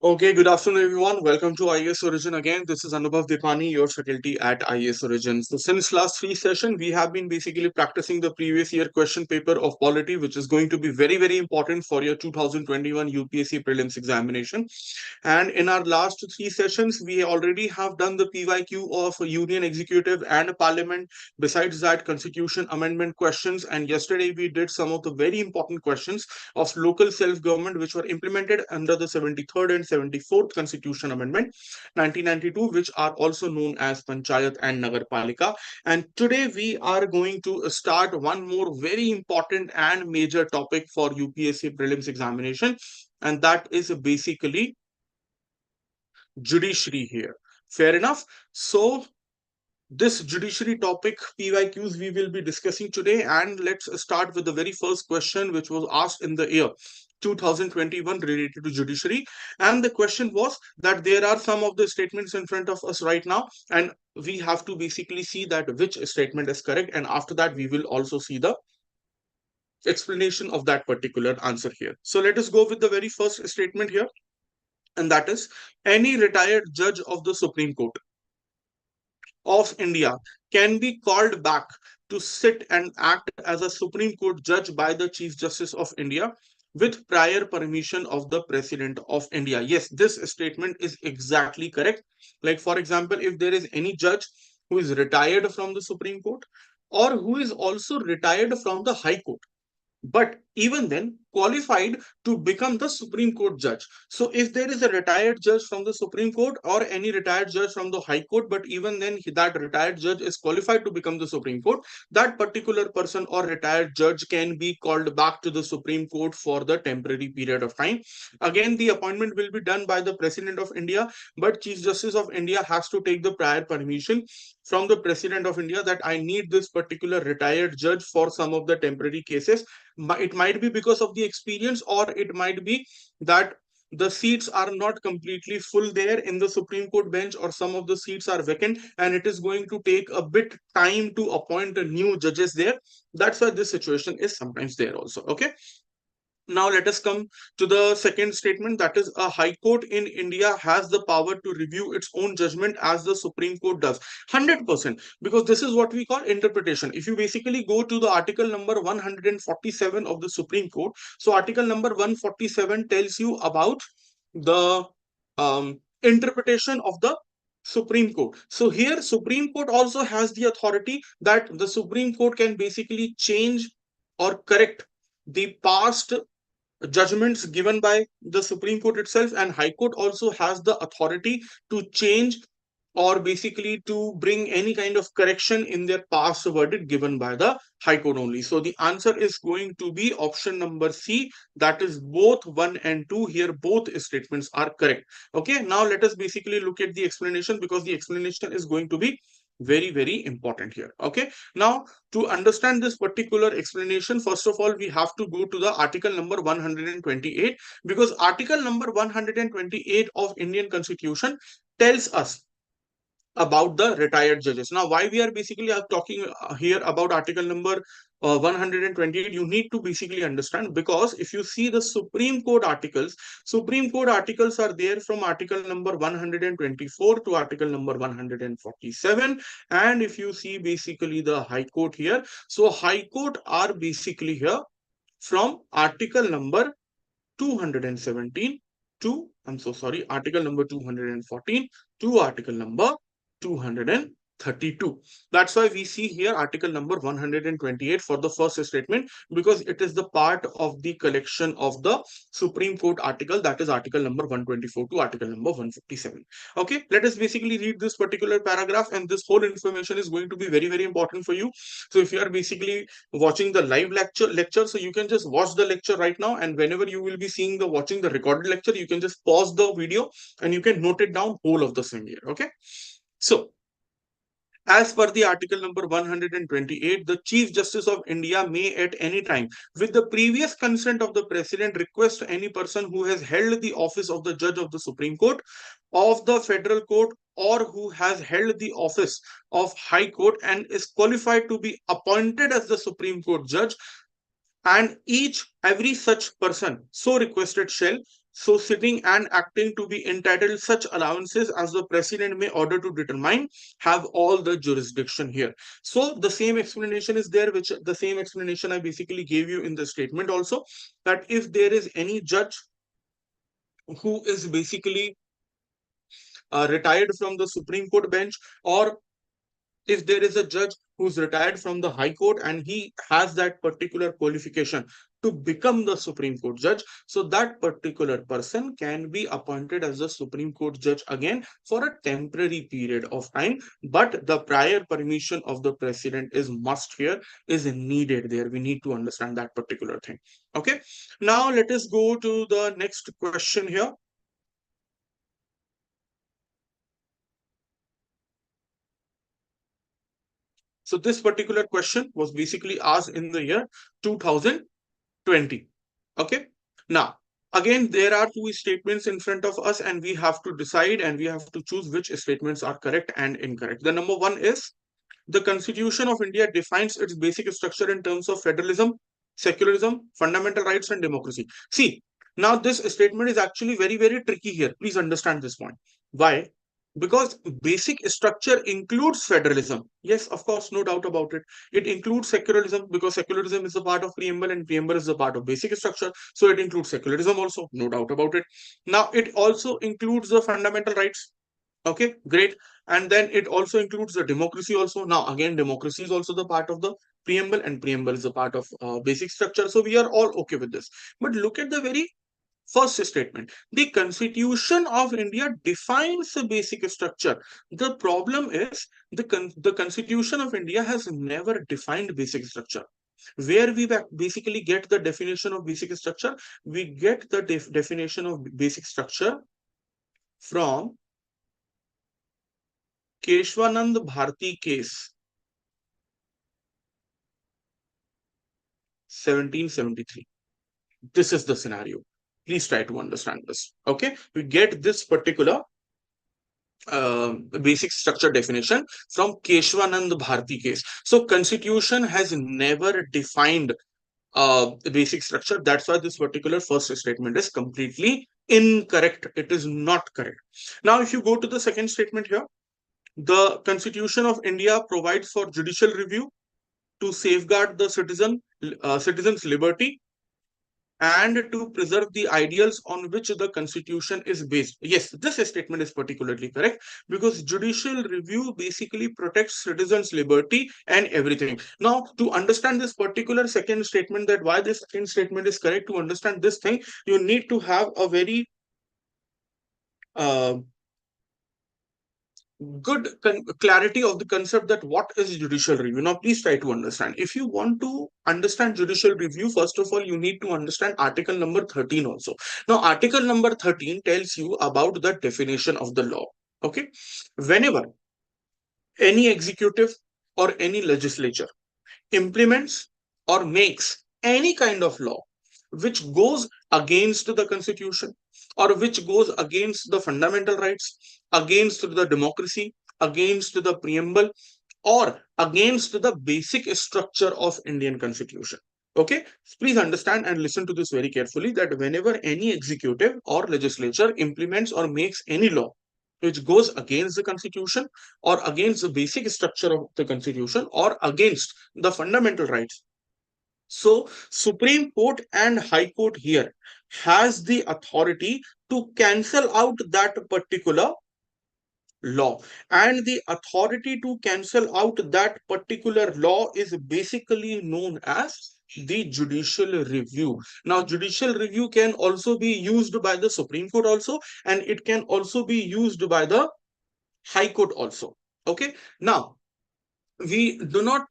Okay, good afternoon, everyone. Welcome to IAS Origin again. This is Anubhav Deepani, your faculty at IAS Origin. So, since last three sessions, we have been basically practicing the previous year question paper of polity, which is going to be very, very important for your 2021 UPSC Prelims examination. And in our last three sessions, we already have done the PYQ of Union Executive and Parliament. Besides that, Constitution Amendment questions. And yesterday, we did some of the very important questions of local self-government, which were implemented under the 73rd and 74th Constitution Amendment 1992, which are also known as Panchayat and Nagarpalika. And today we are going to start one more very important and major topic for UPSC prelims examination, and that is basically judiciary here. Fair enough. So this judiciary topic PYQs we will be discussing today, and let's start with the very first question which was asked in the year 2021 related to judiciary. And the question was that there are some of the statements in front of us right now, and we have to basically see that which statement is correct, and after that we will also see the explanation of that particular answer here. So let us go with the very first statement here, and that is any retired judge of the Supreme Court of India can be called back to sit and act as a Supreme Court judge by the Chief Justice of India with prior permission of the President of India. Yes, this statement is exactly correct. Like, for example, if there is any judge who is retired from the Supreme Court or who is also retired from the High Court, but even then qualified to become the Supreme Court judge. So if there is a retired judge from the Supreme Court or any retired judge from the High Court, but even then that retired judge is qualified to become the Supreme Court, that particular person or retired judge can be called back to the Supreme Court for the temporary period of time. Again, the appointment will be done by the President of India, but Chief Justice of India has to take the prior permission from the President of India that I need this particular retired judge for some of the temporary cases. It might be because of the experience, or it might be that the seats are not completely full there in the Supreme Court bench, or some of the seats are vacant and it is going to take a bit time to appoint new judges there. That's why this situation is sometimes there also. Okay, now let us come to the second statement, that is a High Court in India has the power to review its own judgment as the Supreme Court does. 100%, because this is what we call interpretation. If you basically go to the article number 147 of the Supreme Court, so article number 147 tells you about the interpretation of the Supreme Court. So here Supreme Court also has the authority that the Supreme Court can basically change or correct the past judgments given by the Supreme Court itself, and High Court also has the authority to change or basically to bring any kind of correction in their past verdict given by the High Court only. So the answer is going to be option number C, that is both 1 and 2. Here both statements are correct. Okay, now let us basically look at the explanation, because the explanation is going to be very, very important here. Okay, now to understand this particular explanation, first of all we have to go to the article number 128, because article number 128 of Indian Constitution tells us about the retired judges. Now, why we are basically talking here about article number 128, you need to basically understand, because if you see the Supreme Court articles are there from article number 124 to article number 147. And if you see basically the High Court here, so High Court are basically here from article number 217 to, I'm so sorry, article number 214 to article number 232. That's why we see here article number 128 for the first statement, because it is the part of the collection of the Supreme Court article, that is article number 124 to article number 157. Okay, let us basically read this particular paragraph, and this whole information is going to be very, very important for you. So if you are basically watching the live lecture, so you can just watch the lecture right now, and whenever you will be seeing the watching the recorded lecture, you can just pause the video and you can note it down whole of the same here. Okay, so as per the article number 128, the Chief Justice of India may at any time, with the previous consent of the President, request any person who has held the office of the Judge of the Supreme Court, of the Federal Court, or who has held the office of High Court and is qualified to be appointed as the Supreme Court Judge, and every such person so requested shall so sitting and acting to be entitled such allowances as the president may order to determine, have all the jurisdiction here. So the same explanation is there, which the same explanation I basically gave you in the statement also, that if there is any judge who is basically retired from the Supreme Court bench, or if there is a judge who's retired from the High Court and he has that particular qualification to become the Supreme Court judge, so that particular person can be appointed as the Supreme Court judge again for a temporary period of time, but the prior permission of the president is must here, is needed there. We need to understand that particular thing. Okay, now let us go to the next question here. So this particular question was basically asked in the year 2020. Okay. Now, again, there are two statements in front of us and we have to decide and we have to choose which statements are correct and incorrect. The number one is the Constitution of India defines its basic structure in terms of federalism, secularism, fundamental rights, and democracy. See, now this statement is actually very, very tricky here. Please understand this point. Why? Because basic structure includes federalism. Yes, of course, no doubt about it. It includes secularism because secularism is a part of preamble and preamble is a part of basic structure. So it includes secularism also, no doubt about it. Now, it also includes the fundamental rights. Okay, great. And then it also includes the democracy also. Now, again, democracy is also the part of the preamble and preamble is a part of basic structure. So we are all okay with this. But look at the very first statement. The Constitution of India defines the basic structure. The problem is the Constitution of India has never defined basic structure. Where we basically get the definition of basic structure? We get the definition of basic structure from Keshwanand Bharti case, 1773. This is the scenario. Please try to understand this. Okay, we get this particular basic structure definition from Keshwanand Bharti case. So Constitution has never defined basic structure. That's why this particular first statement is completely incorrect. It is not correct. Now, if you go to the second statement here, the Constitution of India provides for judicial review to safeguard the citizens' liberty and to preserve the ideals on which the Constitution is based. Yes, this statement is particularly correct because judicial review basically protects citizens' liberty and everything. Now, to understand this particular second statement, that why this second statement is correct, to understand this thing, you need to have a very good clarity of the concept that what is judicial review. Now, please try to understand. If you want to understand judicial review, first of all, you need to understand article number 13 also. Now, article number 13 tells you about the definition of the law. Okay. Whenever any executive or any legislature implements or makes any kind of law which goes against the Constitution or which goes against the fundamental rights, against the democracy, against the preamble, or against the basic structure of Indian Constitution. Okay, please understand and listen to this very carefully, that whenever any executive or legislature implements or makes any law which goes against the Constitution or against the basic structure of the Constitution or against the fundamental rights, so Supreme Court and High Court here has the authority to cancel out that particular law, and the authority to cancel out that particular law is basically known as the judicial review. Now, judicial review can also be used by the Supreme Court also, and it can also be used by the High Court also. Okay, now we do not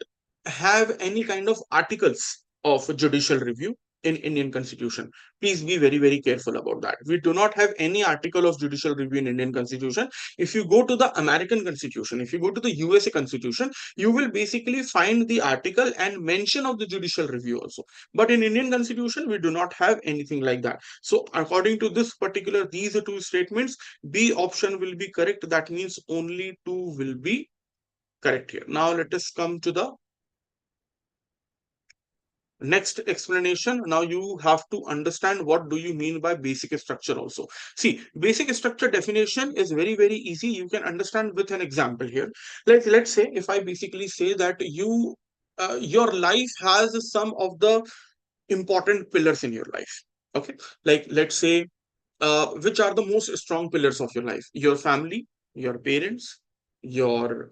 have any kind of articles of judicial review in Indian Constitution. Please be very, very careful about that. We do not have any article of judicial review in Indian Constitution. If you go to the American Constitution, if you go to the USA Constitution, you will basically find the article and mention of the judicial review also. But in Indian Constitution, we do not have anything like that. So according to this particular, these are two statements, B option will be correct. That means only two will be correct here. Now let us come to the Next explanation, now you have to understand what do you mean by basic structure also. See, basic structure definition is very easy. You can understand with an example here. Like, let's say if I basically say that your life has some of the important pillars in your life. Okay, like let's say which are the most strong pillars of your life: your family, your parents, your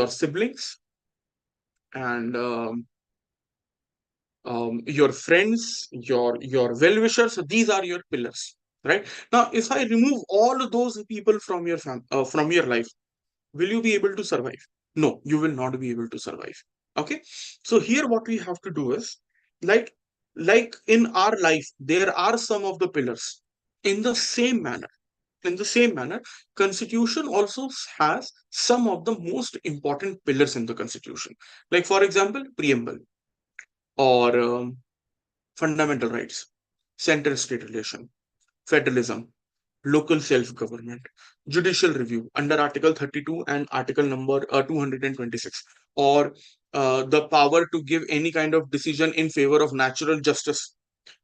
siblings, and your friends, your well-wishers. These are your pillars, right? Now, if I remove all those people from from your life, will you be able to survive? No, you will not be able to survive. Okay, so here what we have to do is, like like in our life, there are some of the pillars. In the same manner, constitution also has some of the most important pillars in the constitution. Like for example, preamble, or fundamental rights, center-state relation, federalism, local self-government, judicial review under Article 32 and Article number 226, or the power to give any kind of decision in favor of natural justice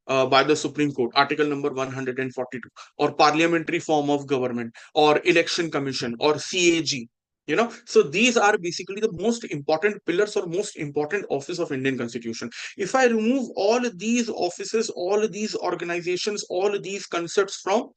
by the Supreme Court, Article number 142, or parliamentary form of government, or election commission, or CAG. So these are basically the most important pillars or most important office of Indian Constitution. If I remove all these offices, all these organizations, all these concepts from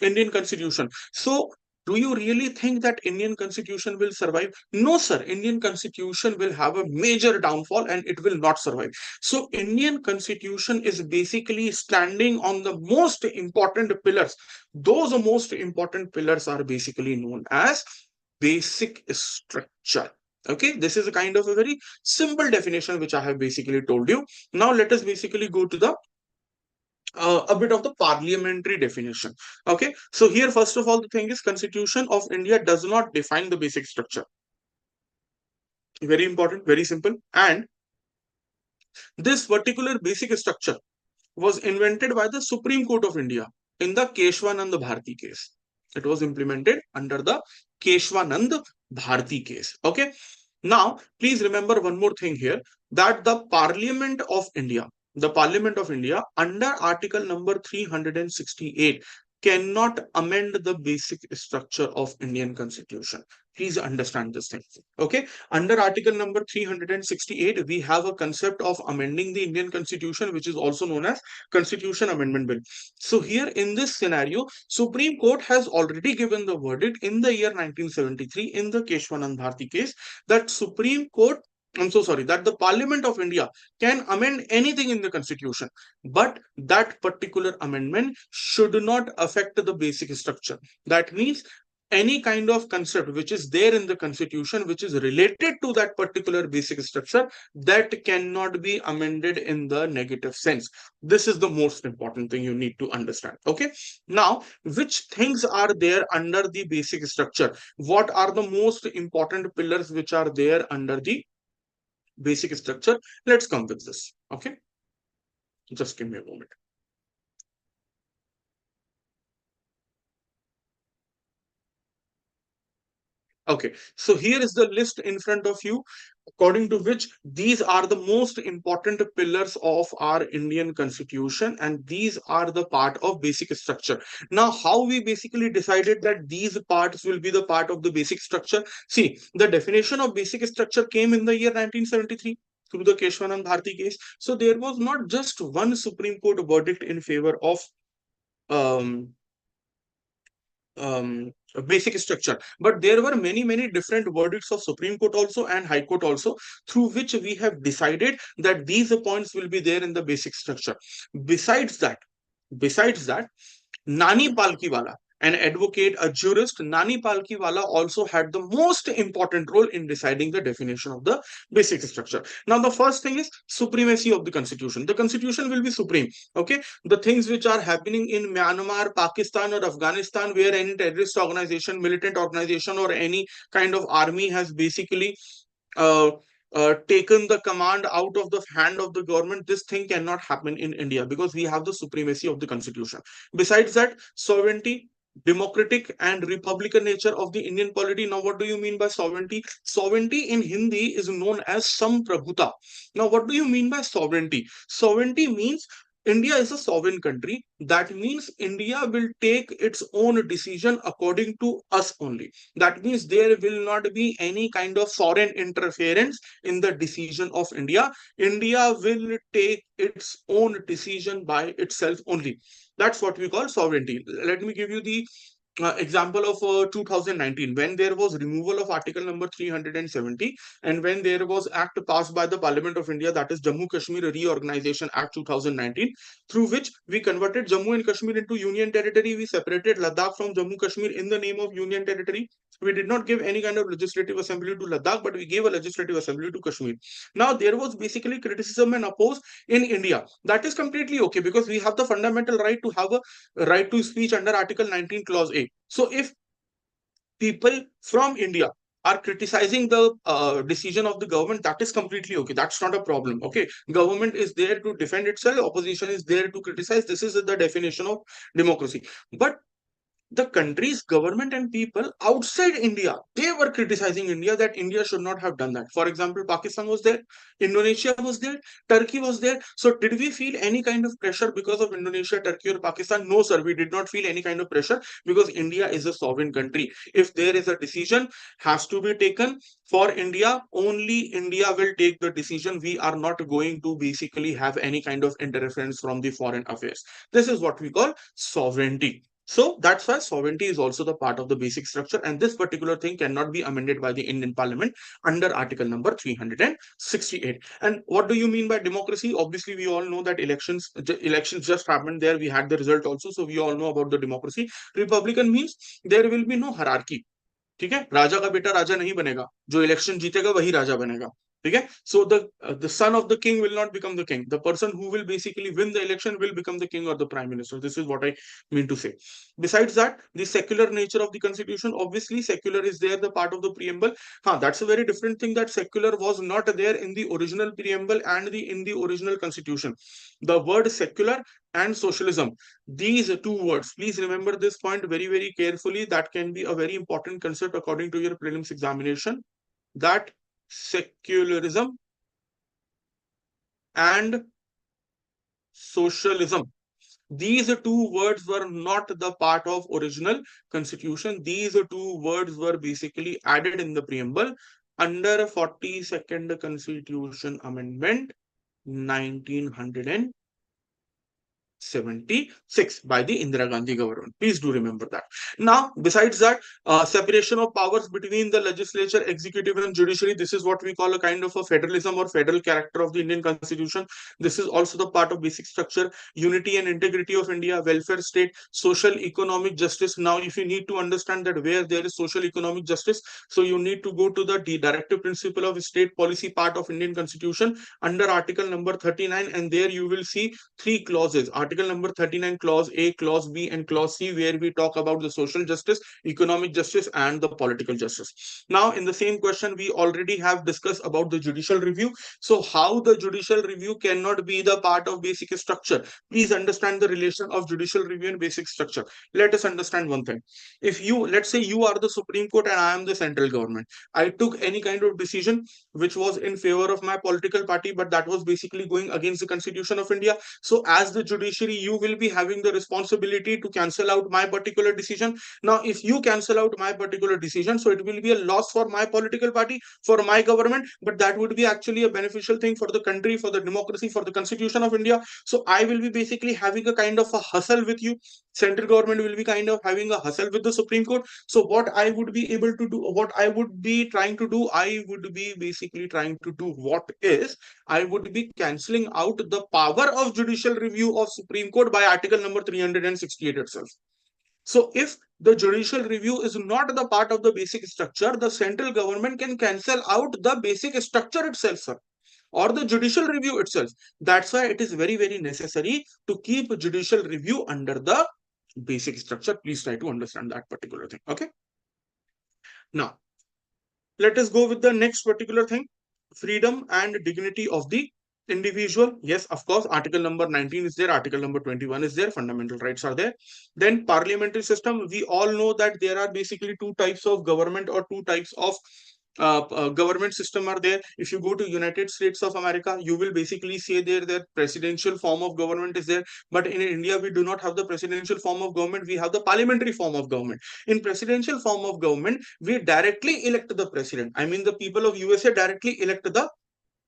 Indian Constitution, so do you really think that Indian Constitution will survive? No, sir. Indian Constitution will have a major downfall and it will not survive. So Indian Constitution is basically standing on the most important pillars. Those most important pillars are basically known as basic structure. Okay, this is a kind of a very simple definition which I have basically told you. Now let us basically go to the a bit of the parliamentary definition. Okay, so here first of all the thing is, Constitution of India does not define the basic structure. Very important, very simple. And this particular basic structure was invented by the Supreme Court of India in the Keshwanand Bharti case. It was implemented under the Keshwanand Bharti case. Okay. Now, please remember one more thing here, that the Parliament of India under Article number 368 cannot amend the basic structure of Indian Constitution. Please understand this thing. Okay. Under Article number 368, we have a concept of amending the Indian Constitution, which is also known as Constitution Amendment Bill. So here in this scenario, Supreme Court has already given the verdict in the year 1973 in the Keshwanand Bharti case, that that the Parliament of India can amend anything in the Constitution, but that particular amendment should not affect the basic structure. That means any kind of concept which is there in the Constitution which is related to that particular basic structure, that cannot be amended in the negative sense. This is the most important thing you need to understand. Okay, now which things are there under the basic structure? What are the most important pillars which are there under the basic structure? Let's come with this. Okay, just give me a moment. Okay, so here is the list in front of you, according to which these are the most important pillars of our Indian Constitution, and these are the part of basic structure. Now, how we basically decided that these parts will be the part of the basic structure? See, the definition of basic structure came in the year 1973 through the Keshwanand Bharti case. So there was not just one Supreme Court verdict in favor of um, basic structure, but there were many different verdicts of Supreme Court also and High Court also, through which we have decided that these points will be there in the basic structure. Besides that, Nani Palkiwala, an advocate, a jurist, Nani Palkiwala also had the most important role in deciding the definition of the basic structure. Now, the first thing is supremacy of the Constitution. The Constitution will be supreme. Okay, the things which are happening in Myanmar, Pakistan, or Afghanistan, where any terrorist organization, militant organization, or any kind of army has basically uh, taken the command out of the hand of the government, this thing cannot happen in India because we have the supremacy of the Constitution. Besides that, sovereignty, democratic and republican nature of the Indian polity. Now, what do you mean by sovereignty? Sovereignty in Hindi is known as samprabhuta. Now, what do you mean by sovereignty? Sovereignty means India is a sovereign country. That means India will take its own decision according to us only. That means there will not be any kind of foreign interference in the decision of India. India will take its own decision by itself only. That's what we call sovereignty. Let me give you the example of 2019, when there was removal of article number 370, and when there was act passed by the Parliament of India, that is Jammu Kashmir Reorganization Act 2019, through which we converted Jammu and Kashmir into union territory. We separated Ladakh from Jammu Kashmir in the name of union territory. We did not give any kind of legislative assembly to Ladakh, but we gave a legislative assembly to Kashmir. Now, there was basically criticism and oppose in India. That is completely okay, because we have the fundamental right to have a right to speech under Article 19, Clause A. So, if people from India are criticizing the decision of the government, that is completely okay. That's not a problem. Okay, government is there to defend itself, opposition is there to criticize. This is the definition of democracy. But the country's government and people outside India, they were criticizing India, that India should not have done that. For example, Pakistan was there, Indonesia was there, Turkey was there. So did we feel any kind of pressure because of Indonesia, Turkey, or Pakistan? No, sir, we did not feel any kind of pressure, because India is a sovereign country. If there is a decision has to be taken for India, only India will take the decision. We are not going to basically have any kind of interference from the foreign affairs. This is what we call sovereignty. So that's why sovereignty is also the part of the basic structure, and this particular thing cannot be amended by the Indian Parliament under Article number 368. And what do you mean by democracy? Obviously, we all know that elections just happened there. We had the result also, so we all know about the democracy. Republican means there will be no hierarchy. ठीक है, राजा का बेटा राजा नहीं बनेगा, जो election जीतेगा वही राजा बनेगा. ठीक है, so the son of the king will not become the king. The person who will basically win the election will become the king or the prime minister. This is what I mean to say. Besides that, the secular nature of the constitution, obviously secular is there, the part of the preamble. That's a very different thing, that secular was not there in the original preamble and in the original constitution. The word secular and socialism, these two words, please remember this point very, very carefully. That can be a very important concept according to your prelims examination, that secularism and socialism, these two words were not the part of original constitution. These two words were basically added in the preamble under 42nd Constitution Amendment 1976 by the Indira Gandhi government. Please do remember that. Now, besides that, separation of powers between the legislature, executive, and judiciary. This is what we call a kind of a federalism or federal character of the Indian Constitution. This is also the part of basic structure. Unity and integrity of India, welfare state, social economic justice. Now, if you need to understand that where there is social economic justice, so you need to go to the directive principle of state policy part of Indian Constitution under Article number 39, and there you will see three clauses. Article number 39, Clause A, Clause B, and Clause C, where we talk about the social justice, economic justice, and the political justice. Now, in the same question, we already have discussed about the judicial review. So, how the judicial review cannot be the part of basic structure? Please understand the relation of judicial review and basic structure. Let us understand one thing. If you, let's say you are the Supreme Court and I am the central government, I took any kind of decision which was in favor of my political party, but that was basically going against the Constitution of India. So, as the judiciary, you will be having the responsibility to cancel out my particular decision. Now, if you cancel out my particular decision, so it will be a loss for my political party, for my government, but that would be actually a beneficial thing for the country, for the democracy, for the Constitution of India. So, I will be basically having a kind of a hustle with you. Central government will be kind of having a hustle with the Supreme Court. So, what I would be able to do, what I would be trying to do, I would be basically trying to do what is, I would be cancelling out the power of judicial review of Supreme Court by Article number 368 itself. So, if the judicial review is not the part of the basic structure, the central government can cancel out the basic structure itself, sir, or the judicial review itself. That's why it is very, very necessary to keep judicial review under the basic structure. Please try to understand that particular thing. Okay. Now, let us go with the next particular thing, freedom and dignity of the Individual, yes, of course. Article number 19 is there. Article number 21 is there. Fundamental rights are there. Then parliamentary system. We all know that there are basically two types of government or two types of government system are there. If you go to United States of America, you will basically see there their presidential form of government is there. But in India, we do not have the presidential form of government. We have the parliamentary form of government. In presidential form of government, we directly elect the president. I mean, the people of USA directly elect the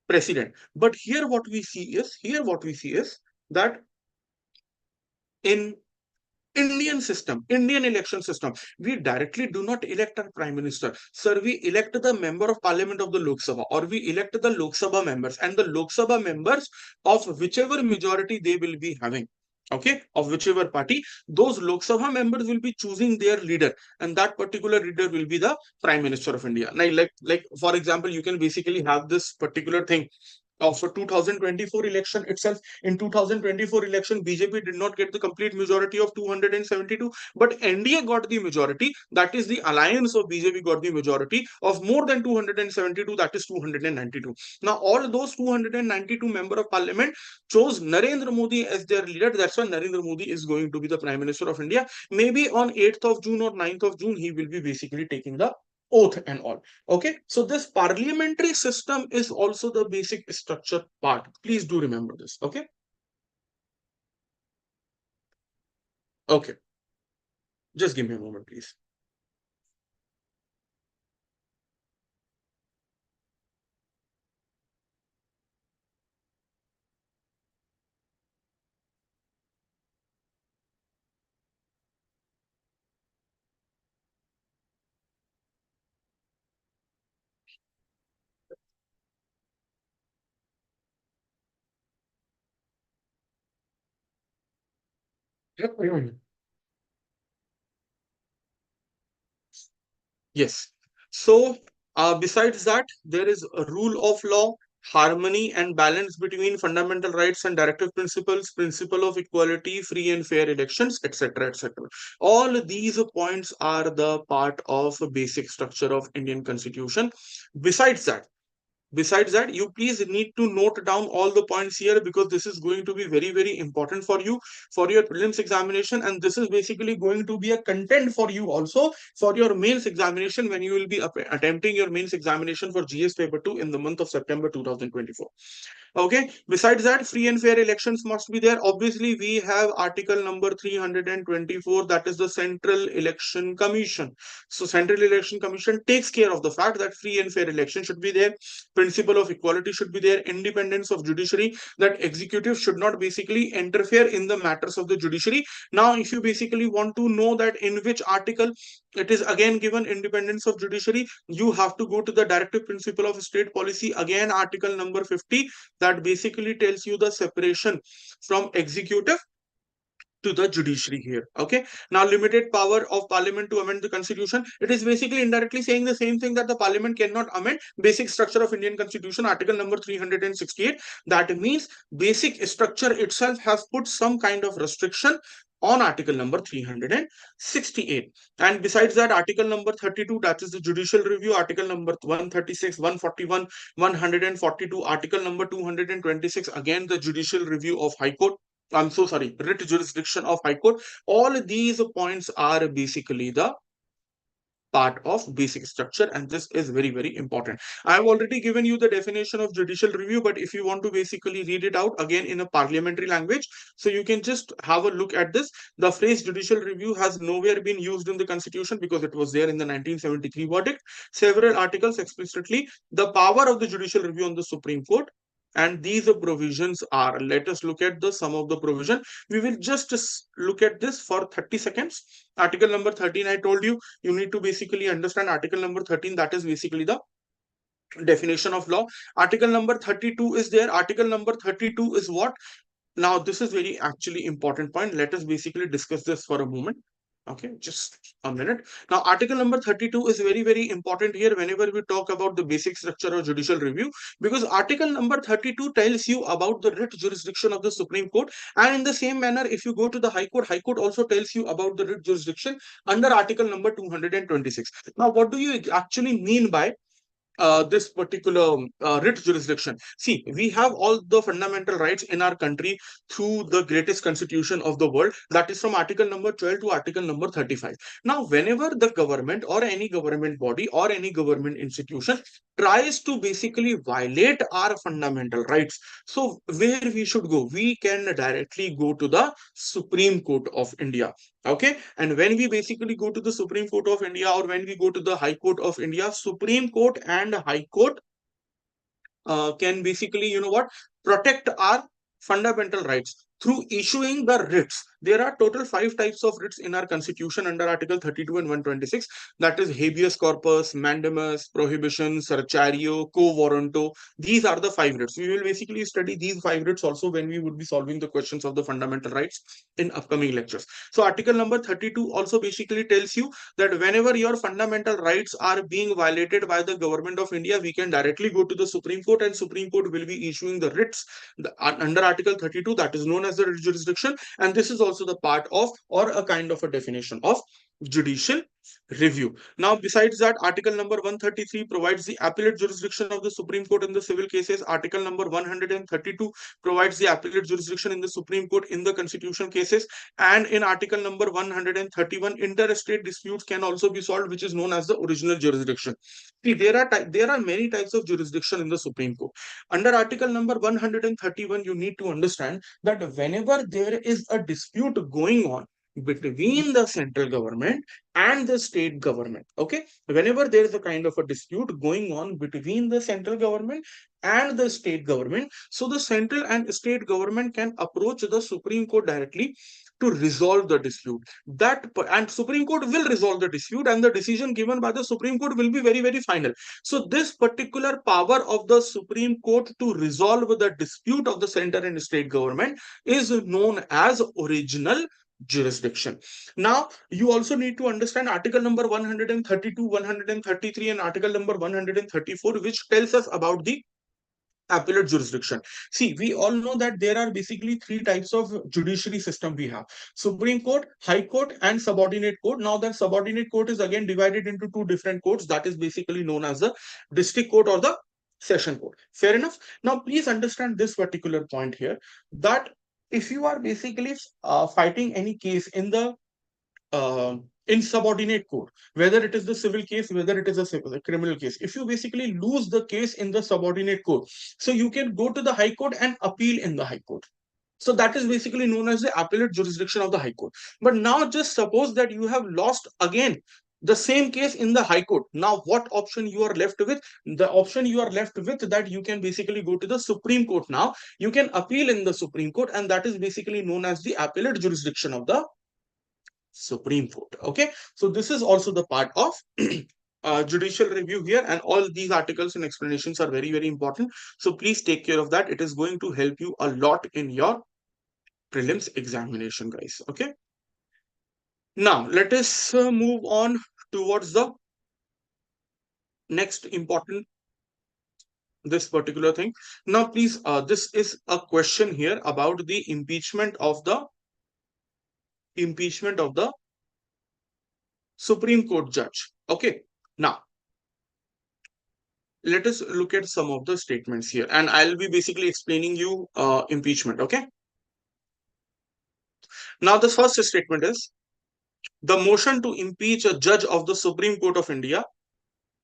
president. But here what we see is that in Indian election system, we directly do not elect our prime minister. Sir, we elect the member of parliament of the Lok Sabha, or we elect the Lok Sabha members, and the Lok Sabha members of whichever majority they will be having. Okay, of whichever party, those Lok Sabha members will be choosing their leader, and that particular leader will be the Prime Minister of India. Now, like for example, you can basically have this particular thing of a 2024 election itself. In 2024 election, BJP did not get the complete majority of 272, but NDA got the majority. That is, the alliance of BJP got the majority of more than 272, that is 292. Now, all those 292 member of parliament chose Narendra Modi as their leader. That's why Narendra Modi is going to be the Prime Minister of India. Maybe on 8th of June or 9th of June, he will be basically taking the oath and all. Okay, so this parliamentary system is also the basic structure part. Please do remember this. Okay. Okay, just give me a moment, please. Yes. So, besides that, there is a rule of law, harmony and balance between fundamental rights and directive principles, principle of equality, free and fair elections, etc., etc. All these points are the part of a basic structure of Indian Constitution. Besides that, besides that, you please need to note down all the points here, because this is going to be very, very important for you for your prelims examination, and this is basically going to be a content for you also for your mains examination when you will be attempting your mains examination for GS paper 2 in the month of September 2024. Okay, besides that, free and fair elections must be there. Obviously, we have article number 324, that is the Central Election Commission. So Central Election Commission takes care of the fact that free and fair election should be there, principle of equality should be there, independence of judiciary, that executive should not basically interfere in the matters of the judiciary. Now, if you basically want to know that in which article it is again given independence of judiciary, you have to go to the directive principle of state policy, again article number 50, that basically tells you the separation from executive to the judiciary here. Okay, now limited power of parliament to amend the constitution, it is basically indirectly saying the same thing, that the parliament cannot amend basic structure of Indian constitution, article number 368. That means basic structure itself has put some kind of restriction on article number 368. And besides that, article number 32, that is the judicial review, article number 136, 141, 142, article number 226, again the judicial review of high court, I'm so sorry, writ jurisdiction of High Court. All these points are basically the part of basic structure, and this is very, very important. I have already given you the definition of judicial review, but if you want to basically read it out again in a parliamentary language, so you can just have a look at this. The phrase judicial review has nowhere been used in the constitution because it was there in the 1973 verdict. Several articles explicitly the power of the judicial review on the Supreme Court, and these provisions are, let us look at the some of the provision. We will just look at this for 30 seconds. Article number 13, I told you, you need to basically understand article number 13, that is basically the definition of law. Article number 32 is there. Article number 32 is what? Now, this is very actually important point. Let us basically discuss this for a moment. Okay, just a minute. Now, article number 32 is very, very important here whenever we talk about the basic structure of judicial review, because article number 32 tells you about the writ jurisdiction of the Supreme Court. And in the same manner, if you go to the High Court also tells you about the writ jurisdiction under article number 226. Now, what do you actually mean by this particular writ jurisdiction. See, we have all the fundamental rights in our country through the greatest constitution of the world, that is from article number 12 to article number 35. Now, whenever the government or any government body or any government institution tries to basically violate our fundamental rights, so where we should go? We can directly go to the Supreme Court of India. Okay, and when we basically go to the Supreme Court of India, or when we go to the High Court of India, Supreme Court and High Court can basically, you know what, protect our fundamental rights through issuing the writs. There are total 5 types of writs in our constitution under Article 32 and 126. That is habeas corpus, mandamus, prohibition, certiorari, quo warranto. These are the 5 writs. We will basically study these 5 writs also when we would be solving the questions of the fundamental rights in upcoming lectures. So Article number 32 also basically tells you that whenever your fundamental rights are being violated by the government of India, we can directly go to the Supreme Court, and Supreme Court will be issuing the writs under Article 32, that is known as the writ jurisdiction. And this is also the part of, or a kind of a definition of, judicial review. Now, besides that, Article number 133 provides the appellate jurisdiction of the Supreme Court in the civil cases. Article number 132 provides the appellate jurisdiction in the Supreme Court in the constitutional cases. And in Article number 131, interstate disputes can also be solved, which is known as the original jurisdiction. See, there are many types of jurisdiction in the Supreme Court. Under Article number 131, you need to understand that whenever there is a dispute going on between the central government and the state government, okay, whenever there is a kind of a dispute going on between the central government and the state government, so the central and state government can approach the Supreme Court directly to resolve the dispute. And Supreme Court will resolve the dispute, and the decision given by the Supreme Court will be very, very final. So this particular power of the Supreme Court to resolve the dispute of the center and state government is known as original jurisdiction. Now, you also need to understand Article number 132, 133, and Article number 134, which tells us about the appellate jurisdiction. See, we all know that there are basically 3 types of judiciary system we have: Supreme Court, High Court, and subordinate court. Now, that subordinate court is again divided into 2 different courts, that is basically known as the district court or the session court. Fair enough. Now, please understand this particular point here, that if you are basically fighting any case in subordinate court, whether it is the civil case, whether it is a criminal case, if you basically lose the case in the subordinate court, so you can go to the High Court and appeal in the High Court. So that is basically known as the appellate jurisdiction of the High Court. But now just suppose that you have lost again the same case in the High Court. Now, what option you are left with? The option you are left with, that you can basically go to the Supreme Court. Now, you can appeal in the Supreme Court, and that is basically known as the appellate jurisdiction of the Supreme Court. Okay, so this is also the part of judicial review here, and all these articles and explanations are very, very important. So please take care of that. It is going to help you a lot in your prelims examination, guys. Okay. Now, let us move on towards the next important, this particular thing. Now, please, this is a question here about the impeachment of the Supreme Court judge. Okay. Now, let us look at some of the statements here, and I'll be basically explaining you impeachment. Okay. Now, the first statement is, the motion to impeach a judge of the Supreme Court of India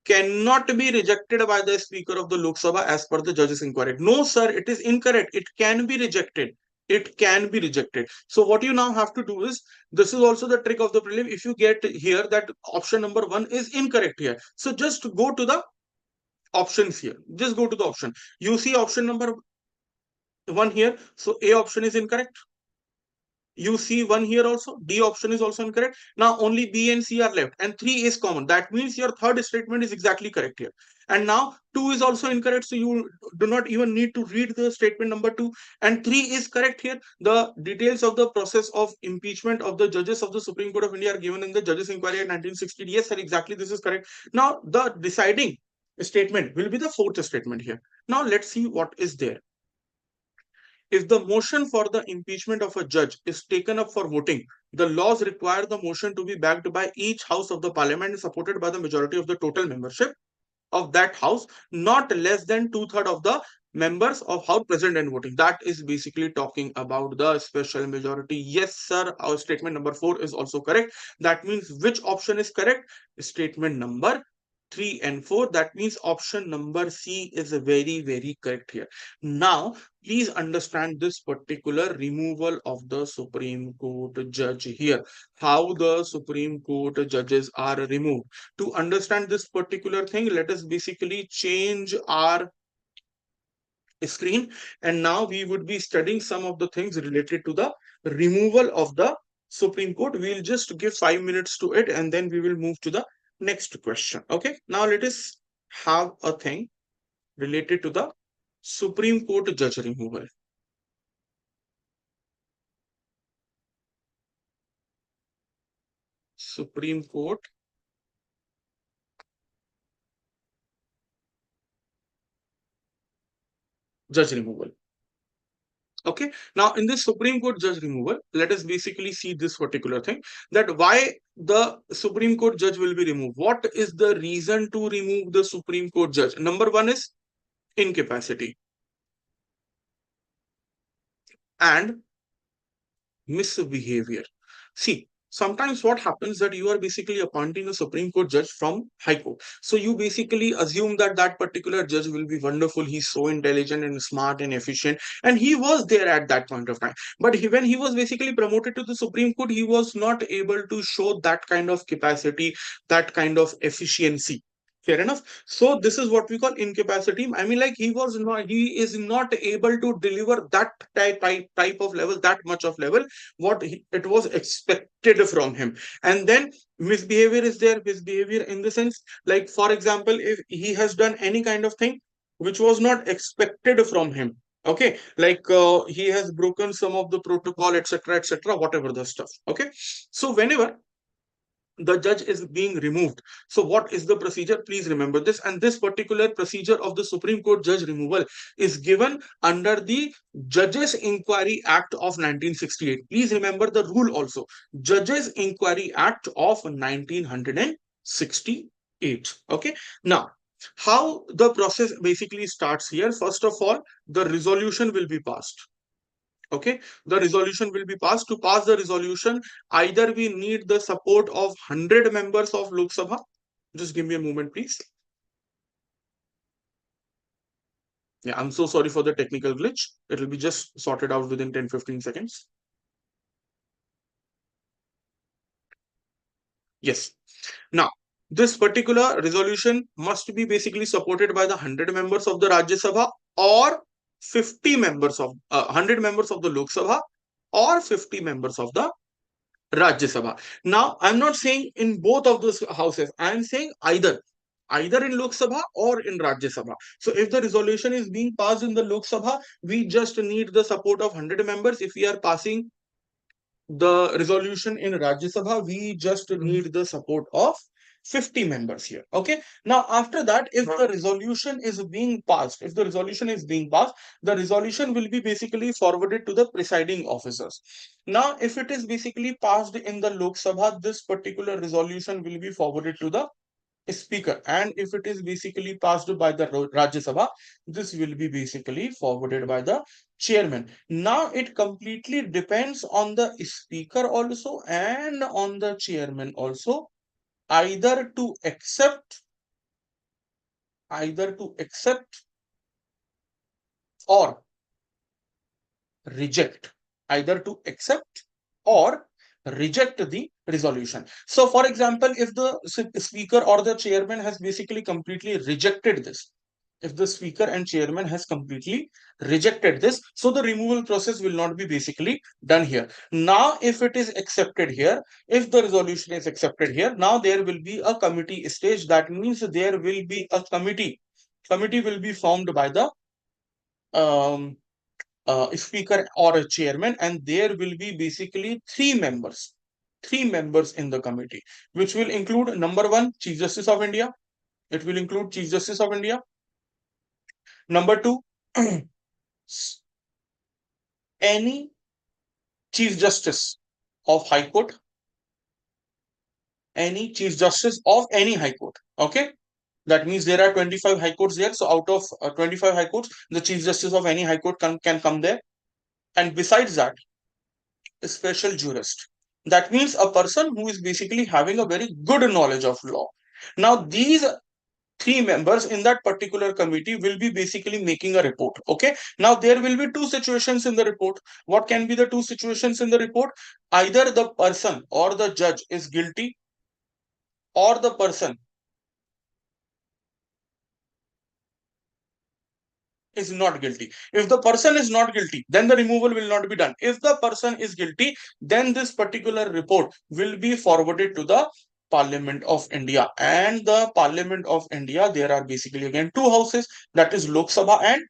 cannot be rejected by the Speaker of the Lok Sabha as per the judge's inquiry. No, sir, it is incorrect. It can be rejected. It can be rejected. So what you now have to do is, this is also the trick of the prelim. If you get here that option number 1 is incorrect here, so just go to the options here. Just go to the option. You see option number 1 here. So A option is incorrect. You see 1 here also. D option is also incorrect. Now only B and C are left, and 3 is common. That means your third statement is exactly correct here. And now 2 is also incorrect, so you do not even need to read the statement number 2. And 3 is correct here. The details of the process of impeachment of the judges of the Supreme Court of India are given in the Judges Inquiry at 1960. Yes, sir, exactly, this is correct. Now the deciding statement will be the 4th statement here. Now let's see what is there. If the motion for the impeachment of a judge is taken up for voting, the laws require the motion to be backed by each house of the parliament and supported by the majority of the total membership of that house, not less than two-thirds of the members of house present and voting. That is basically talking about the special majority. Yes, sir. Our statement number 4 is also correct. That means which option is correct? Statement number 3 and 4. That means option number C is very, very correct here. Now, please understand this particular removal of the Supreme Court judge here. How the Supreme Court judges are removed. To understand this particular thing, let us basically change our screen, and now we would be studying some of the things related to the removal of the Supreme Court. We'll just give 5 minutes to it and then we will move to the next question. Okay, now let us have a thing related to the Supreme Court judge removal. Supreme Court judge removal. Okay, now in this Supreme Court judge removal, let us basically see this particular thing, that why the Supreme Court judge will be removed. What is the reason to remove the Supreme Court judge? Number one is incapacity and misbehavior. See, sometimes what happens that you are basically appointing a Supreme Court judge from High Court. So you basically assume that that particular judge will be wonderful. He's so intelligent and smart and efficient. And he was there at that point of time. But when he was basically promoted to the Supreme Court, he was not able to show that kind of capacity, that kind of efficiency. Fair enough. So this is what we call incapacity. I mean, like he is not able to deliver that type of level, that much of level, what it was expected from him. And then misbehavior is there. Misbehavior in the sense, like, for example, if he has done any kind of thing which was not expected from him. Okay, like he has broken some of the protocol, etc., etc., whatever the stuff. Okay, so whenever the judge is being removed. So what is the procedure? Please remember this. And this particular procedure of the Supreme Court judge removal is given under the Judges Inquiry Act of 1968. Please remember the rule also. Judges Inquiry Act of 1968. Okay. Now, how the process basically starts here. First of all, the resolution will be passed. Okay, the resolution will be passed. To pass the resolution, either we need the support of 100 members of Lok Sabha. Just give me a moment, please. Yeah, I'm so sorry for the technical glitch. It will be just sorted out within 10-15 seconds. Yes. Now, this particular resolution must be basically supported by the 100 members of the Rajya Sabha or 50 members of 100 members of the Lok Sabha or 50 members of the Rajya Sabha. Now, I'm not saying in both of those houses. I'm saying either in Lok Sabha or in Rajya Sabha. So if the resolution is being passed in the Lok Sabha, we just need the support of 100 members. If we are passing the resolution in Rajya Sabha, we just need the support of 50 members here. Okay. Now, after that, if the resolution is being passed, the resolution will be basically forwarded to the presiding officers. Now, if it is basically passed in the Lok Sabha, this particular resolution will be forwarded to the speaker, and if it is basically passed by the Rajya Sabha, this will be basically forwarded by the chairman. Now it completely depends on the speaker also and on the chairman also, either to accept or reject, either to accept or reject the resolution. So for example, if the speaker or the chairman has basically completely rejected this, if the speaker and chairman has completely rejected this, so the removal process will not be basically done here. Now if it is accepted here, if the resolution is accepted here, now there will be a committee stage. That means there will be a committee will be formed by the speaker or a chairman, and there will be basically three members in the committee, which will include number one, Chief Justice of India. It will include Chief Justice of India. Number two, any Chief Justice of High Court, any Chief Justice of any High Court. Okay. That means there are 25 high courts there. So out of 25 high courts, the chief justice of any high court can come there. And besides that, a special jurist. That means a person who is basically having a very good knowledge of law. Now, these three members in that particular committee will be basically making a report. Okay. Now, there will be two situations in the report. What can be the two situations in the report? Either the person or the judge is guilty, or the person is not guilty. If the person is not guilty, then the removal will not be done. If the person is guilty, then this particular report will be forwarded to the Parliament of India. And the Parliament of India, there are basically again two houses, that is Lok Sabha and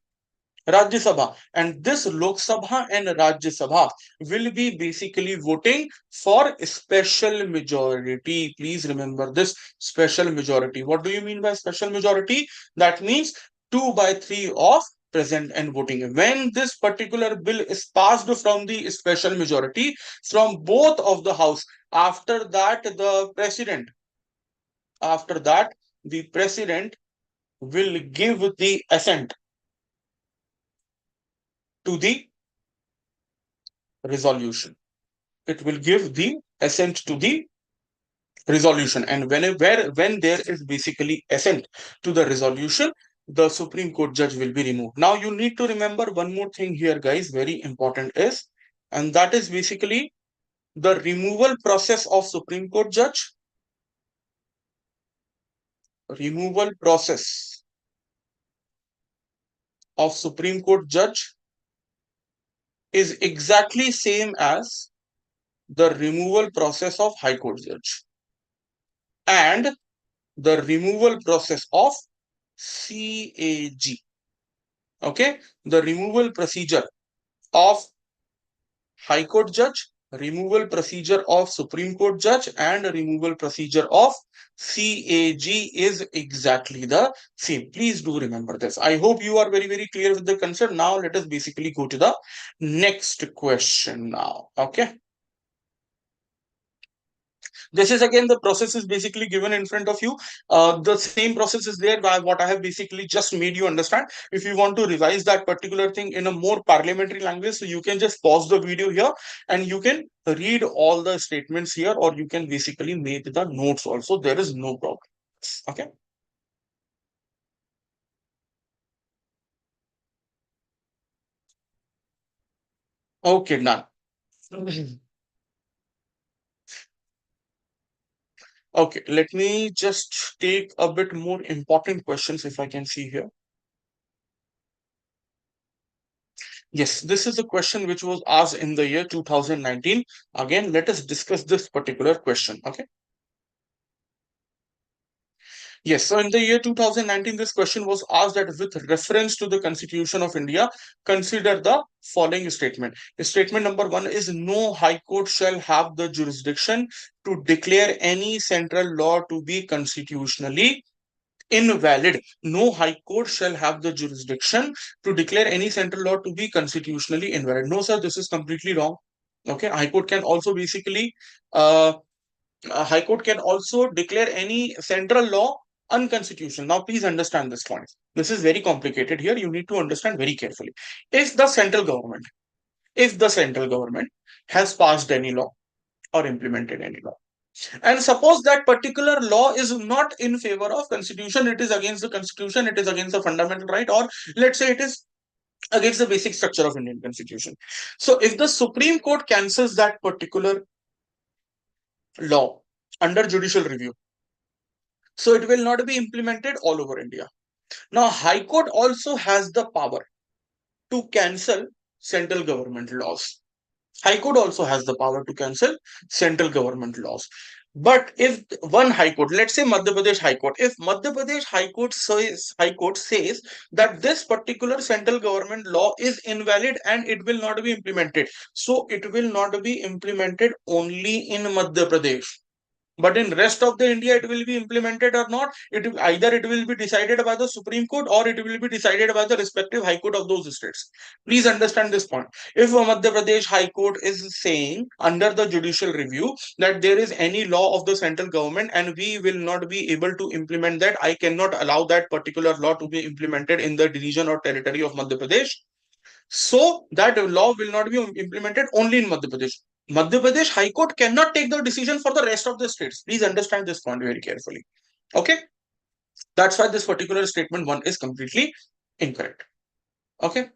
Rajya Sabha. And this Lok Sabha and Rajya Sabha will be basically voting for special majority. Please remember this, special majority. What do you mean by special majority? That means 2/3 of present and voting. When this particular bill is passed from the special majority from both of the house, after that the president will give the assent to the resolution. It will give the assent to the resolution. And when there is basically assent to the resolution, the Supreme Court judge will be removed. Now you need to remember one more thing here, guys, very important is, and that is basically the removal process of Supreme Court judge. Removal process of Supreme Court judge is exactly same as the removal process of High Court judge and the removal process of CAG. Okay, the removal procedure of High Court judge, removal procedure of Supreme Court judge, and removal procedure of CAG is exactly the same. Please do remember this. I hope you are very, very clear with the concept. Now let us basically go to the next question now. Okay. This is again, the process is basically given in front of you. The same process is there by what I have basically just made you understand. If you want to revise that particular thing in a more parliamentary language, so you can just pause the video here and you can read all the statements here, or you can basically make the notes also. There is no problem. Okay. Okay, done. Okay, let me just take a bit more important questions if I can see here. Yes, this is a question which was asked in the year 2019. Again, let us discuss this particular question. Okay. Yes, so in the year 2019, this question was asked that with reference to the Constitution of India, consider the following statement. Statement number one is no high court shall have the jurisdiction to declare any central law to be constitutionally invalid. No high court shall have the jurisdiction to declare any central law to be constitutionally invalid. No, sir, this is completely wrong. Okay, high court can also basically high court can also declare any central law unconstitutional. Now please understand this point. This is very complicated here. You need to understand very carefully. If the central government, if the central government has passed any law or implemented any law, and suppose that particular law is not in favor of constitution, it is against the constitution, it is against the fundamental right, or let's say it is against the basic structure of Indian constitution. So if the Supreme Court cancels that particular law under judicial review, so it will not be implemented all over India. Now, High Court also has the power to cancel central government laws. High Court also has the power to cancel central government laws. But if one High Court, let's say Madhya Pradesh High Court, if Madhya Pradesh High Court says that this particular central government law is invalid and it will not be implemented, so it will not be implemented only in Madhya Pradesh. But in rest of the India, it will be implemented or not. Either it will be decided by the Supreme Court or it will be decided by the respective High Court of those states. Please understand this point. If Madhya Pradesh High Court is saying under the judicial review that there is any law of the central government and we will not be able to implement that, I cannot allow that particular law to be implemented in the region or territory of Madhya Pradesh. So that law will not be implemented only in Madhya Pradesh. Madhya Pradesh High Court cannot take the decision for the rest of the states. Please understand this point very carefully. Okay. That's why this particular statement one is completely incorrect. Okay.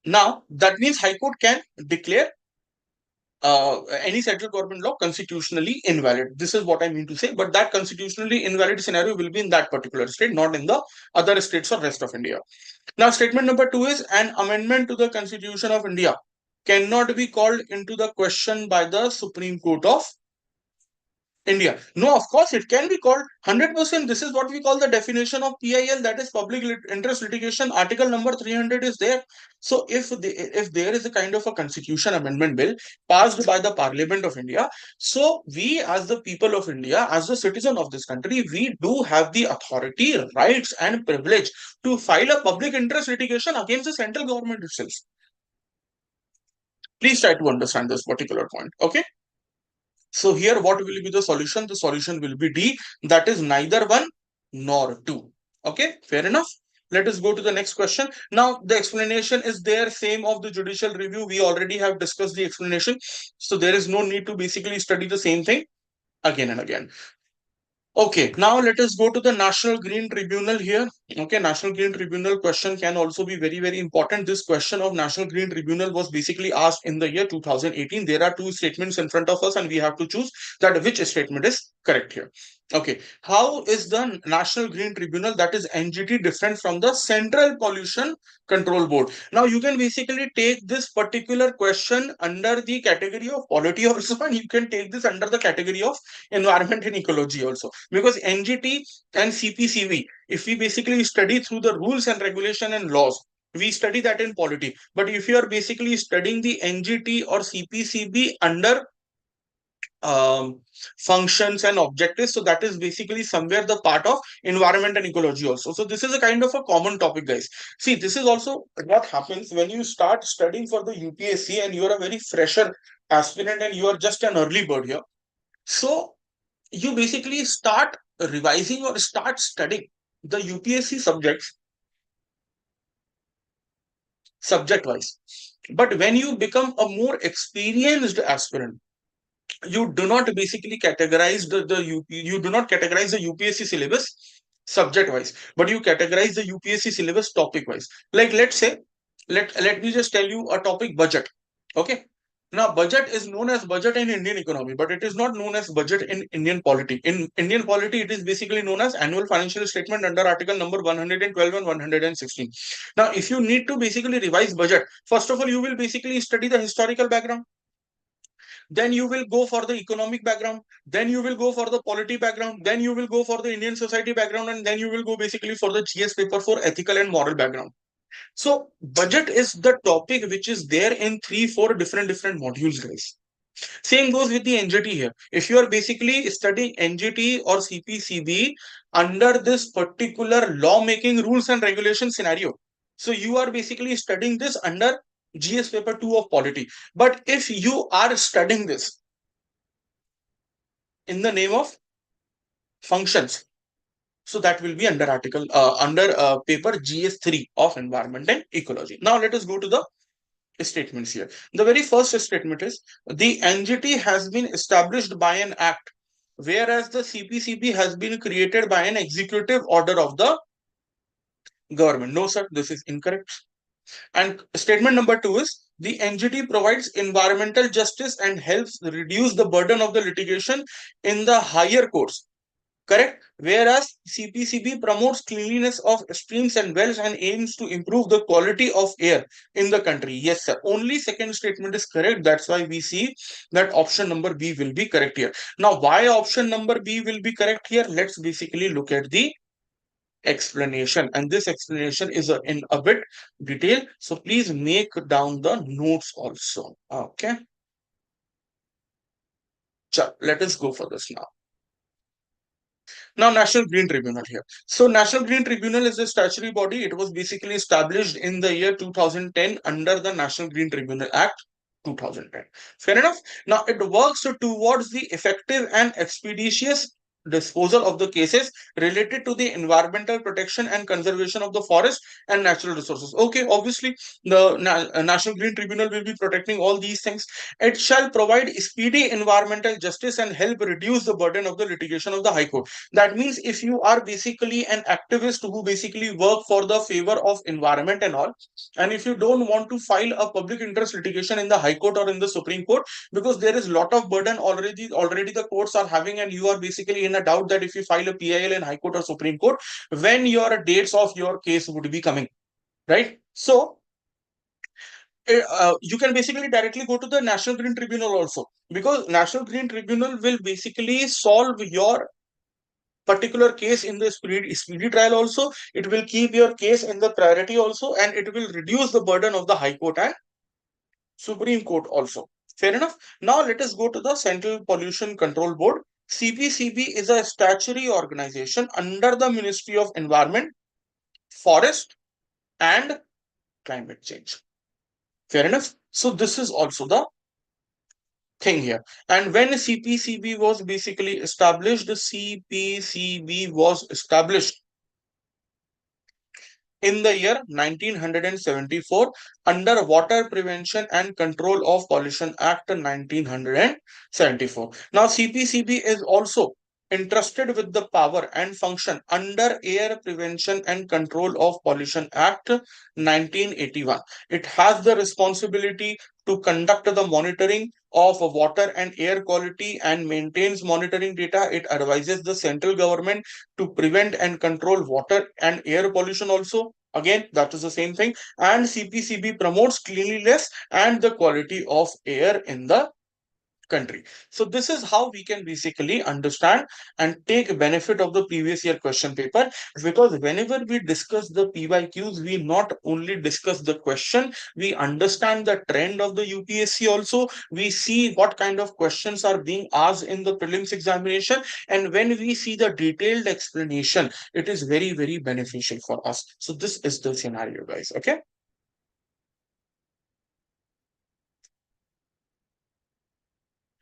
Now, that means High Court can declare any central government law constitutionally invalid. This is what I mean to say. But that constitutionally invalid scenario will be in that particular state, not in the other states or rest of India. Now, statement number 2 is an amendment to the Constitution of India cannot be called into the question by the Supreme Court of India. No, of course, it can be called 100%. This is what we call the definition of PIL, that is public interest litigation. Article number 300 is there. So, if there is a kind of a constitution amendment bill passed by the Parliament of India, so we as the people of India, as the citizen of this country, we do have the authority, rights, and privilege to file a public interest litigation against the central government itself. Please try to understand this particular point. Okay. So here, what will be the solution? The solution will be D, that is neither one nor two. Okay, fair enough. Let us go to the next question. Now, the explanation is there, same of the judicial review. We already have discussed the explanation. So there is no need to basically study the same thing again and again. Okay, now let us go to the National Green Tribunal here. Okay, National Green Tribunal question can also be very, very important. This question of National Green Tribunal was basically asked in the year 2018. There are two statements in front of us and we have to choose that which statement is correct here. Okay, how is the National Green Tribunal, that is NGT, different from the Central Pollution Control Board? Now, you can basically take this particular question under the category of polity also, and you can take this under the category of environment and ecology also, because NGT and CPCB, if we basically study through the rules and regulation and laws, we study that in polity. But if you are basically studying the NGT or CPCB under functions and objectives, so that is basically somewhere the part of environment and ecology also. So this is a kind of a common topic, guys. See, this is also what happens when you start studying for the UPSC and you are a very fresher aspirant and you are just an early bird here. So you basically start revising or start studying the UPSC subjects subject wise. But when you become a more experienced aspirant, you do not basically categorize you do not categorize the UPSC syllabus subject wise, but you categorize the UPSC syllabus topic wise. Like, let's say, let me just tell you a topic, budget. Okay. Now, budget is known as budget in Indian economy, but it is not known as budget in Indian polity. In Indian polity, it is basically known as annual financial statement under article number 112 and 116. Now, if you need to basically revise budget, first of all, you will basically study the historical background. Then you will go for the economic background, then you will go for the polity background, then you will go for the Indian society background, and then you will go basically for the GS paper for ethical and moral background. So budget is the topic which is there in 3-4 different modules, guys. Same goes with the NGT here. If you are basically studying NGT or CPCB under this particular lawmaking rules and regulation scenario, so you are basically studying this under GS paper 2 of polity. But if you are studying this in the name of functions, so that will be under article paper GS3 of environment and ecology. Now let us go to the statements here. The very first statement is the NGT has been established by an act, whereas the CPCB has been created by an executive order of the government. No, sir, this is incorrect. And statement number 2 is the NGT provides environmental justice and helps reduce the burden of the litigation in the higher courts. Correct. Whereas CPCB promotes cleanliness of streams and wells and aims to improve the quality of air in the country. Yes, sir. Only second statement is correct. That's why we see that option number B will be correct here. Now, why option number B will be correct here? Let's basically look at the explanation, and this explanation is in a bit detail, so please make down the notes also. Okay. Let us go for this now. Now, National Green Tribunal here. So, National Green Tribunal is a statutory body. It was basically established in the year 2010 under the National Green Tribunal Act 2010. Fair enough. Now, it works towards the effective and expeditious disposal of the cases related to the environmental protection and conservation of the forest and natural resources. Okay, obviously, the National Green Tribunal will be protecting all these things. It shall provide speedy environmental justice and help reduce the burden of the litigation of the High Court. That means if you are basically an activist who basically work for the favor of environment and all, and if you don't want to file a public interest litigation in the High Court or in the Supreme Court, because there is lot of burden already the courts are having, and you are basically in a doubt that if you file a PIL in High Court or Supreme Court, when your dates of your case would be coming, right? So you can basically directly go to the National Green Tribunal also, because National Green Tribunal will basically solve your particular case in the speedy trial also. It will keep your case in the priority also, and it will reduce the burden of the High Court and Supreme Court also. Fair enough. Now let us go to the Central Pollution Control Board. CPCB is a statutory organization under the Ministry of Environment, Forest and Climate Change. Fair enough. So this is also the thing here. And when CPCB was basically established, the CPCB was established in the year 1974 under Water Prevention and Control of Pollution Act 1974. Now, CPCB is also entrusted with the power and function under Air Prevention and Control of Pollution Act 1981. It has the responsibility to conduct the monitoring of water and air quality and maintains monitoring data. It advises the central government to prevent and control water and air pollution also. Again, that is the same thing. And CPCB promotes cleanliness and the quality of air in the country. So this is how we can basically understand and take benefit of the previous year question paper, because whenever we discuss the PYQs, we not only discuss the question, we understand the trend of the UPSC also. We see what kind of questions are being asked in the prelims examination, and when we see the detailed explanation, it is very, very beneficial for us. So this is the scenario, guys. Okay.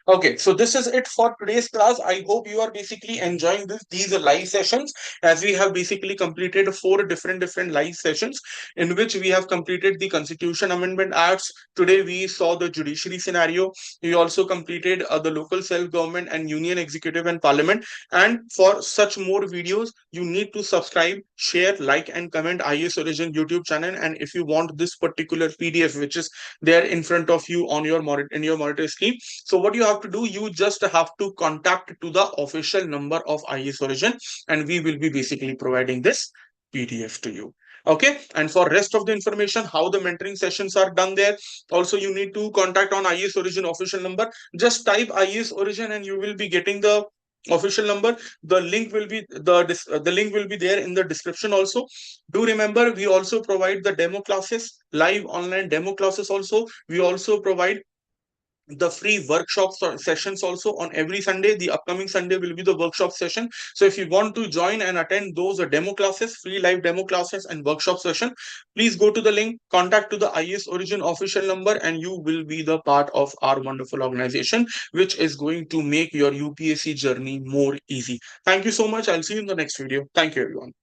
Okay, so this is it for today's class. I hope you are basically enjoying these live sessions, as we have basically completed four different live sessions in which we have completed the Constitution Amendment Acts. Today we saw the judiciary scenario. We also completed the local self-government and union executive and parliament. And for such more videos, you need to subscribe, share, like, and comment IAS Origin YouTube channel. And if you want this particular PDF, which is there in front of you on your monitor screen, so what you have to do, you just have to contact to the official number of IAS Origin, and we will be basically providing this PDF to you. Okay, and for rest of the information, how the mentoring sessions are done there, also you need to contact on IAS Origin official number. Just type IAS Origin and you will be getting the official number. The link will be the link will be there in the description also. Do remember, we also provide the demo classes, live online demo classes also. We also provide the free workshop sessions also on every Sunday. The upcoming Sunday will be the workshop session. So if you want to join and attend those demo classes, free live demo classes and workshop session, please go to the link, contact to the IAS Origin official number, and you will be the part of our wonderful organization, which is going to make your UPSC journey more easy. Thank you so much. I'll see you in the next video. Thank you, everyone.